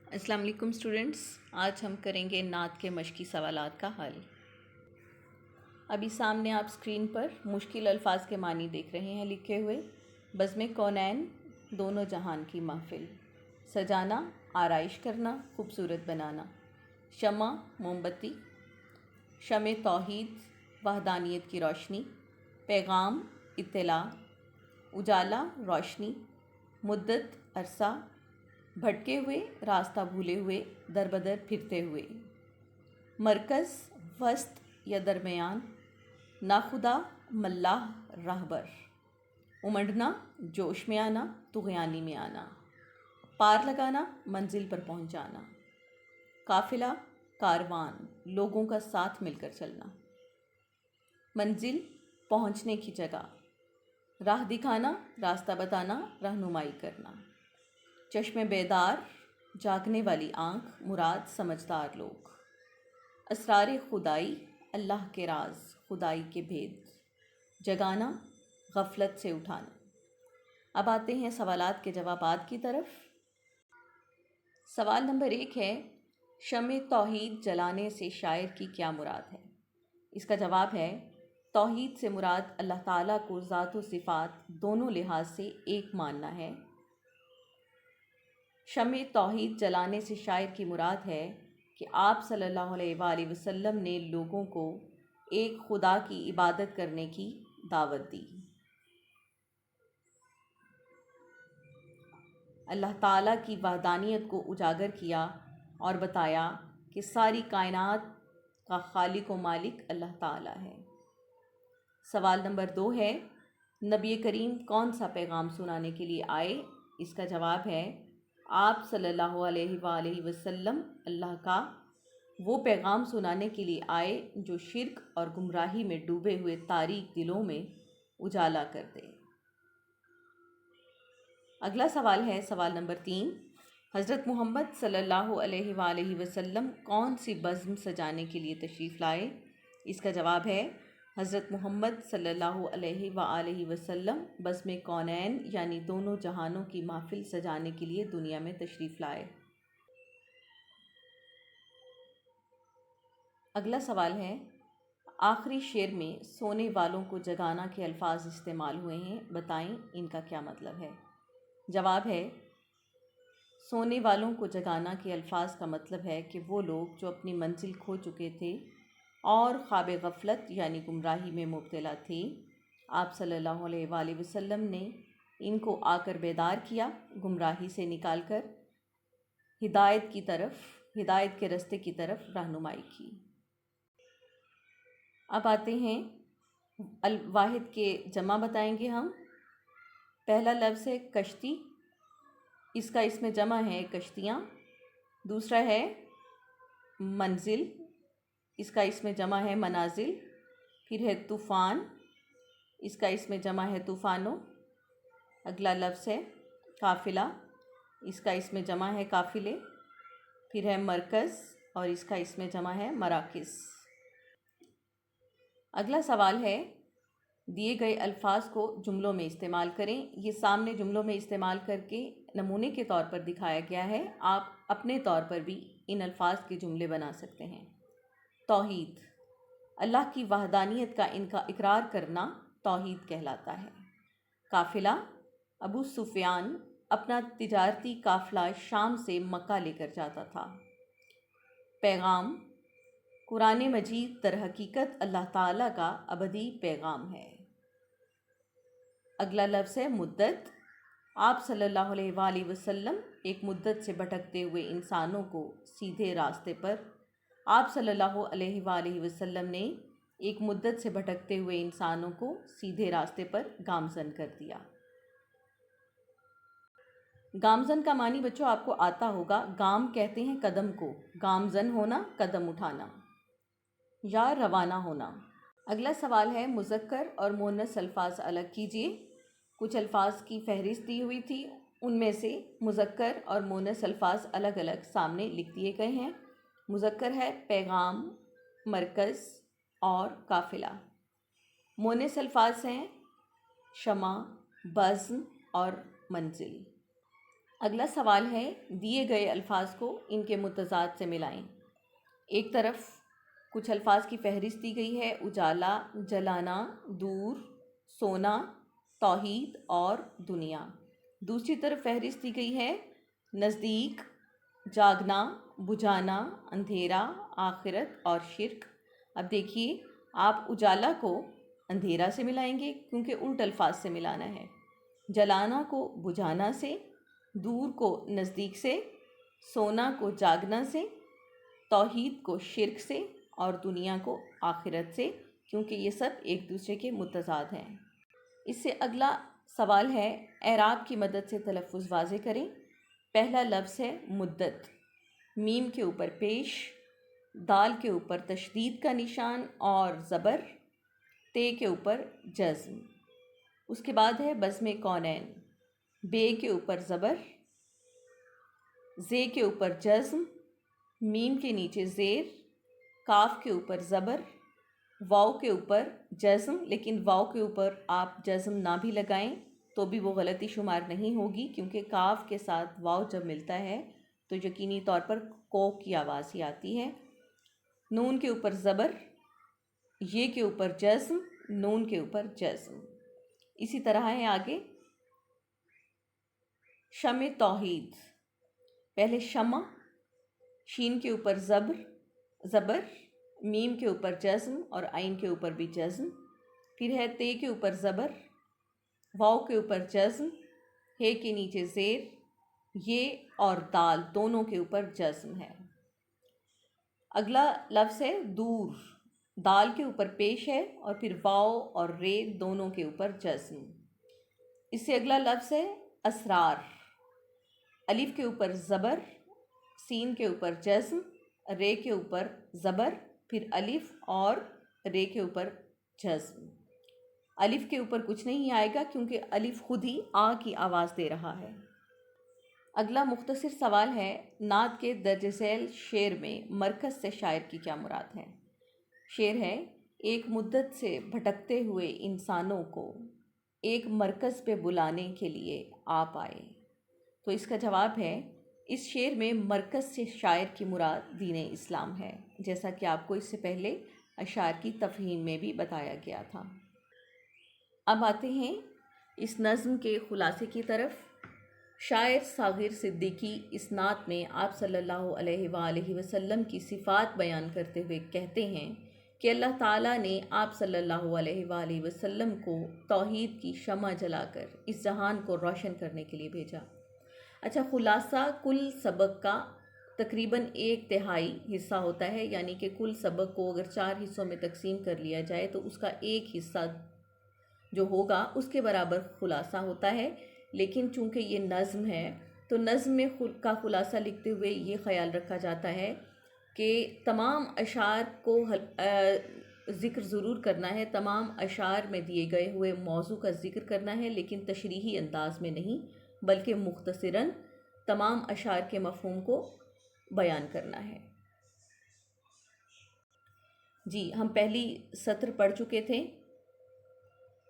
السلام علیکم اسٹوڈنٹس، آج ہم کریں گے نعت کے مشقی سوالات کا حل۔ ابھی سامنے آپ اسکرین پر مشکل الفاظ کے معنی دیکھ رہے ہیں لکھے ہوئے۔ بزم کونین، دونوں جہان کی محفل۔ سجانا، آرائش کرنا، خوبصورت بنانا۔ شمع، موم بتی۔ شمع توحید، وحدانیت کی روشنی۔ پیغام، اطلاع۔ اجالا، روشنی۔ مدت، عرصہ۔ بھٹکے ہوئے، راستہ بھولے ہوئے، در بدر پھرتے ہوئے۔ مرکز، وسط یا درمیان۔ ناخدا، ملاح، راہبر۔ امنڈنا، جوش میں آنا، طغیانی میں آنا۔ پار لگانا، منزل پر پہنچ جانا۔ قافلہ، کاروان، لوگوں کا ساتھ مل کر چلنا۔ منزل، پہنچنے کی جگہ۔ راہ دکھانا، راستہ بتانا، رہنمائی کرنا۔ چشم بیدار، جاگنے والی آنکھ، مراد سمجھدار لوگ۔ اسرار خدائی، اللہ کے راز، خدائی کے بھید۔ جگانا، غفلت سے اٹھانا۔ اب آتے ہیں سوالات کے جوابات کی طرف۔ سوال نمبر 1 ہے، شمع توحید جلانے سے شاعر کی کیا مراد ہے؟ اس کا جواب ہے، توحید سے مراد اللہ تعالیٰ کو ذات و صفات دونوں لحاظ سے ایک ماننا ہے۔ شمع توحید جلانے سے شاعر کی مراد ہے کہ آپ صلی اللہ علیہ وآلہ وسلم نے لوگوں کو ایک خدا کی عبادت کرنے کی دعوت دی۔ اللہ تعالیٰ کی وحدانیت کو اجاگر کیا اور بتایا کہ ساری کائنات کا خالق و مالک اللہ تعالیٰ ہے۔ سوال نمبر 2 ہے، نبی کریم کون سا پیغام سنانے کے لیے آئے؟ اس کا جواب ہے، آپ صلی اللہ علیہ وآلہ وسلم اللہ کا وہ پیغام سنانے کے لیے آئے جو شرک اور گمراہی میں ڈوبے ہوئے تاریک دلوں میں اجالا کر دے۔ اگلا سوال ہے، سوال نمبر 3، حضرت محمد صلی اللہ علیہ وآلہ وسلم کون سی بزم سجانے کے لیے تشریف لائے؟ اس کا جواب ہے، حضرت محمد صلی اللہ علیہ وآلہ وسلم بزم کونین یعنی دونوں جہانوں کی محفل سجانے کے لیے دنیا میں تشریف لائے۔ اگلا سوال ہے، آخری شعر میں سونے والوں کو جگانا کے الفاظ استعمال ہوئے ہیں، بتائیں ان کا کیا مطلب ہے؟ جواب ہے، سونے والوں کو جگانا کے الفاظ کا مطلب ہے کہ وہ لوگ جو اپنی منزل کھو چکے تھے اور خواب غفلت یعنی گمراہی میں مبتلا تھے، آپ صلی اللہ علیہ وآلہ وسلم نے ان کو آ کر بیدار کیا، گمراہی سے نکال کر ہدایت کے راستے کی طرف رہنمائی کی۔ اب آتے ہیں، الواحد کے جمع بتائیں گے ہم۔ پہلا لفظ ہے کشتی، اس کا اس میں جمع ہے کشتیاں۔ دوسرا ہے منزل، اس کا اس میں جمع ہے منازل۔ پھر ہے طوفان، اس کا اس میں جمع ہے طوفانوں۔ اگلا لفظ ہے قافلہ، اس کا اس میں جمع ہے قافلے۔ پھر ہے مرکز اور اس کا اس میں جمع ہے مراکز۔ اگلا سوال ہے، دیے گئے الفاظ کو جملوں میں استعمال کریں۔ یہ سامنے جملوں میں استعمال کر کے نمونے کے طور پر دکھایا گیا ہے، آپ اپنے طور پر بھی ان الفاظ کے جملے بنا سکتے ہیں۔ توحید، اللہ کی وحدانیت کا اقرار کرنا توحید کہلاتا ہے۔ قافلہ، ابو سفیان اپنا تجارتی قافلہ شام سے مکہ لے کر جاتا تھا۔ پیغام، قرآن مجید در حقیقت اللہ تعالیٰ کا ابدی پیغام ہے۔ اگلا لفظ ہے مدت، آپ صلی اللہ علیہ وآلہ وسلم ایک مدت سے بھٹکتے ہوئے انسانوں کو سیدھے راستے پر آپ صلی اللہ علیہ وآلہ وسلم نے ایک مدت سے بھٹکتے ہوئے انسانوں کو سیدھے راستے پر گامزن کر دیا۔ گامزن کا معنی بچوں آپ کو آتا ہوگا، گام کہتے ہیں قدم کو، گامزن ہونا قدم اٹھانا یا روانہ ہونا۔ اگلا سوال ہے، مذکر اور مؤنث الفاظ الگ کیجیے۔ کچھ الفاظ کی فہرست دی ہوئی تھی، ان میں سے مذکر اور مؤنث الفاظ الگ الگ سامنے لکھ دیے گئے ہیں۔ مذکر ہے پیغام، مرکز اور قافلہ۔ مؤنث الفاظ ہیں شمع، بزم اور منزل۔ اگلا سوال ہے دیے گئے الفاظ کو ان کے متضاد سے ملائیں۔ ایک طرف کچھ الفاظ کی فہرست دی گئی ہے: اجالا، جلانا، دور، سونا، توحید اور دنیا۔ دوسری طرف فہرست دی گئی ہے: نزدیک، جاگنا، بجھانا، اندھیرا، آخرت اور شرک۔ اب دیکھیے، آپ اجالا کو اندھیرا سے ملائیں گے کیونکہ الٹ الفاظ سے ملانا ہے، جلانا کو بجھانا سے، دور کو نزدیک سے، سونا کو جاگنا سے، توحید کو شرک سے اور دنیا کو آخرت سے، کیونکہ یہ سب ایک دوسرے کے متضاد ہیں۔ اس سے اگلا سوال ہے اعراب کی مدد سے تلفظ واضح کریں۔ پہلا لفظ ہے مدت، میم کے اوپر پیش، دال کے اوپر تشدید کا نشان اور زبر، تے کے اوپر جزم۔ اس کے بعد ہے بزم کونین، بے کے اوپر زبر، زے کے اوپر جزم، میم کے نیچے زیر، کاف کے اوپر زبر، واو کے اوپر جزم، لیکن واو کے اوپر آپ جزم نہ بھی لگائیں تو بھی وہ غلطی شمار نہیں ہوگی، کیونکہ کاف کے ساتھ واو جب ملتا ہے تو یقینی طور پر کو کی آواز ہی آتی ہے۔ نون کے اوپر زبر، یہ کے اوپر جزم، نون کے اوپر جزم۔ اسی طرح ہے آگے شمع توحید، پہلے شمع، شین کے اوپر زبر، میم کے اوپر جزم اور عین کے اوپر بھی جزم، پھر ہے تے کے اوپر زبر، واو کے اوپر جزم، ہے کے نیچے زیر، یہ اور دال دونوں کے اوپر جزم ہے۔ اگلا لفظ ہے دور، دال کے اوپر پیش ہے اور پھر واو اور رے دونوں کے اوپر جزم۔ اس سے اگلا لفظ ہے اسرار، الف کے اوپر زبر، سین کے اوپر جزم، رے کے اوپر زبر، پھر الف اور رے کے اوپر جزم۔ الف کے اوپر کچھ نہیں آئے گا کیونکہ الف خود ہی آ کی آواز دے رہا ہے۔ اگلا مختصر سوال ہے نعت کے درج ذیل شعر میں مرکز سے شاعر کی کیا مراد ہے؟ شعر ہے: ایک مدت سے بھٹکتے ہوئے انسانوں کو ایک مرکز پہ بلانے کے لیے آپ آئے۔ تو اس کا جواب ہے اس شعر میں مرکز سے شاعر کی مراد دین اسلام ہے، جیسا کہ آپ کو اس سے پہلے اشعار کی تفہیم میں بھی بتایا گیا تھا۔ اب آتے ہیں اس نظم کے خلاصے کی طرف۔ شاعر صاغر صدیقی اس نعت میں آپ صلی اللہ علیہ وآلہ وسلم کی صفات بیان کرتے ہوئے کہتے ہیں کہ اللہ تعالیٰ نے آپ صلی اللہ علیہ وآلہ وسلم کو توحید کی شمع جلا کر اس جہان کو روشن کرنے کے لیے بھیجا۔ اچھا، خلاصہ کل سبق کا تقریباً 1/3 حصہ ہوتا ہے، یعنی کہ کل سبق کو اگر 4 حصوں میں تقسیم کر لیا جائے تو اس کا ایک حصہ جو ہوگا اس کے برابر خلاصہ ہوتا ہے۔ لیکن چونکہ یہ نظم ہے تو نظم میں کا خلاصہ لکھتے ہوئے یہ خیال رکھا جاتا ہے کہ تمام اشعار کو ذکر ضرور کرنا ہے، تمام اشعار میں دیے گئے ہوئے موضوع کا ذکر کرنا ہے، لیکن تشریحی انداز میں نہیں بلکہ مختصراً تمام اشعار کے مفہوم کو بیان کرنا ہے۔ جی، ہم پہلی سطر پڑھ چکے تھے۔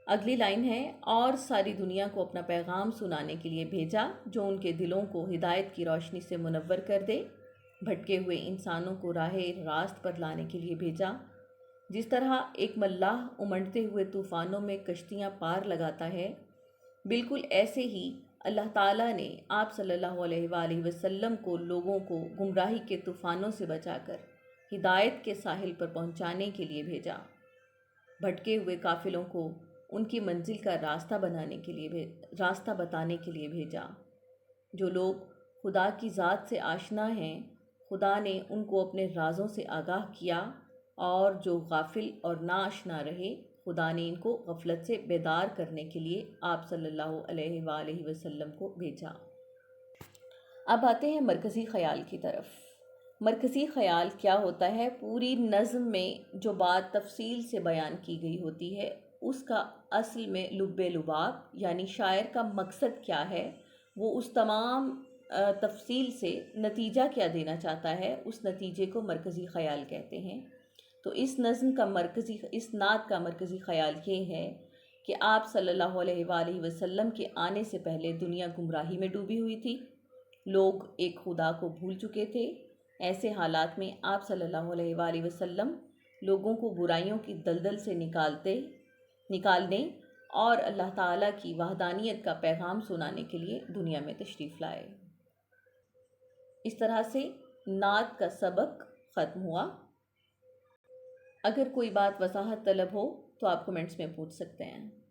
اگلی لائن ہے: اور ساری دنیا کو اپنا پیغام سنانے کے لیے بھیجا جو ان کے دلوں کو ہدایت کی روشنی سے منور کر دے، بھٹکے ہوئے انسانوں کو راہ راست پر لانے کے لیے بھیجا۔ جس طرح ایک ملاح امنڈتے ہوئے طوفانوں میں کشتیاں پار لگاتا ہے، بالکل ایسے ہی اللہ تعالیٰ نے آپ صلی اللہ علیہ وآلہ وسلم کو لوگوں کو گمراہی کے طوفانوں سے بچا کر ہدایت کے ساحل پر پہنچانے کے لیے بھیجا، بھٹکے ہوئے قافلوں کو ان کی منزل کا راستہ بتانے کے لیے بھیجا۔ جو لوگ خدا کی ذات سے آشنا ہیں، خدا نے ان کو اپنے رازوں سے آگاہ کیا، اور جو غافل اور ناآشنا رہے، خدا نے ان کو غفلت سے بیدار کرنے کے لیے آپ صلی اللہ علیہ وآلہ وسلم کو بھیجا۔ اب آتے ہیں مرکزی خیال کی طرف۔ مرکزی خیال کیا ہوتا ہے؟ پوری نظم میں جو بات تفصیل سے بیان کی گئی ہوتی ہے اس کا اصل میں لب لباب، یعنی شاعر کا مقصد کیا ہے، وہ اس تمام تفصیل سے نتیجہ کیا دینا چاہتا ہے، اس نتیجے کو مرکزی خیال کہتے ہیں۔ تو اس نعت کا مرکزی خیال یہ ہے کہ آپ صلی اللہ علیہ وآلہ وسلم کے آنے سے پہلے دنیا گمراہی میں ڈوبی ہوئی تھی، لوگ ایک خدا کو بھول چکے تھے۔ ایسے حالات میں آپ صلی اللہ علیہ وآلہ وسلم لوگوں کو برائیوں کی دلدل سے نکالنے اور اللہ تعالیٰ کی وحدانیت کا پیغام سنانے کے لیے دنیا میں تشریف لائے۔ اس طرح سے نعت کا سبق ختم ہوا۔ اگر کوئی بات وضاحت طلب ہو تو آپ کمنٹس میں پوچھ سکتے ہیں۔